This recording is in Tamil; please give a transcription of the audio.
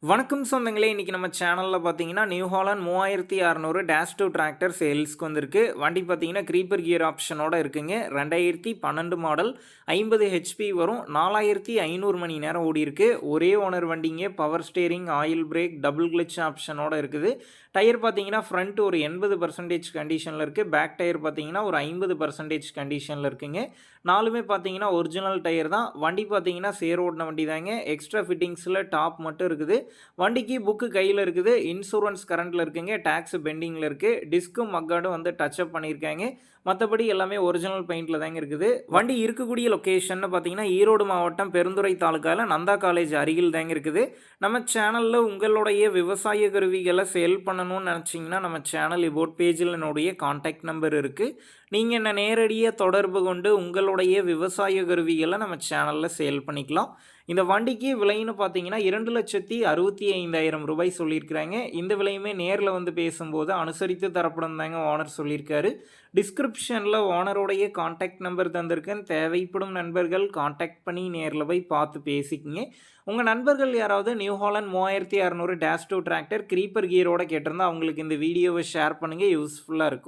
வணக்கம் சொந்தங்களே, இன்றைக்கி நம்ம சேனலில் பார்த்தீங்கன்னா new Holland 3600 dash two tractor சேல்ஸ்க்கு வந்திருக்கு. வண்டி பார்த்தீங்கன்னா க்ரீப்பர் கியர் ஆப்ஷனோட இருக்குங்க. 2012 மாடல், 50 ஹெச்பி வரும். 4500 மணி நேரம் ஓடி இருக்கு. ஒரே ஓனர் வண்டிங்க. Power steering, oil brake, double clutch ஆப்ஷனோட இருக்குது. டயர் பார்த்தீங்கன்னா ஃப்ரண்ட் ஒரு 80% கண்டிஷனில் இருக்குது. பேக் டயர் பார்த்தீங்கன்னா ஒரு 50% கண்டிஷனில் இருக்குங்க. நாலுமே பார்த்தீங்கன்னா ஒரிஜினல் டயர் தான். வண்டி பார்த்தீங்கன்னா சேர் ஓடின வண்டி தாங்க. எக்ஸ்ட்ரா ஃபிட்டிங்ஸில் டாப் மட்டும் இருக்குது. வண்டிக்கு புக்கு கையில் இருக்குது. இன்சூரன்ஸ் கரண்ட்டில் இருக்குங்க. டேக்ஸ் பெண்டிங்கில் இருக்குது. டிஸ்க்கும் மக்கார்டும் வந்து டச்சப் பண்ணியிருக்காங்க. மற்றபடி எல்லாமே ஒரிஜினல் பெயிண்டில் தாங்க இருக்குது. வண்டி இருக்கக்கூடிய லொக்கேஷன் பார்த்தீங்கன்னா ஈரோடு மாவட்டம் பெருந்துறை தாலுக்காவில் நந்தா காலேஜ் அருகில் தாங்க இருக்குது. நம்ம சேனலில் உங்களுடைய விவசாய கருவிகளை சேல் பண்ணணும்னு நினச்சிங்கன்னா நம்ம சேனல் இபோட் பேஜில் என்னுடைய கான்டாக்ட் நம்பர் இருக்குது. நீங்கள் என்ன நேரடியாக தொடர்பு கொண்டு உங்களுடைய விவசாய கருவிகளை நம்ம சேனலில் சேல் பண்ணிக்கலாம். இந்த வண்டிக்கு விலைன்னு பார்த்தீங்கன்னா 2,65,000 ரூபாய் சொல்லியிருக்கிறாங்க. இந்த விலையுமே நேரில் வந்து பேசும்போது அனுசரித்து தரப்படும் தாங்க ஓனர் சொல்லியிருக்காரு. டிஸ்கிரிப்ஷனில் ஓனருடைய கான்டாக்ட் நம்பர் தந்திருக்கேன். தேவைப்படும் நண்பர்கள் கான்டாக்ட் பண்ணி நேரில் போய் பார்த்து பேசிக்கங்க. உங்கள் நண்பர்கள் யாராவது new Holland 3600 dash two tractor creeper கியரோட கேட்டிருந்தா அவங்களுக்கு இந்த வீடியோவை ஷேர் பண்ணுங்கள். யூஸ்ஃபுல்லாக இருக்கும்.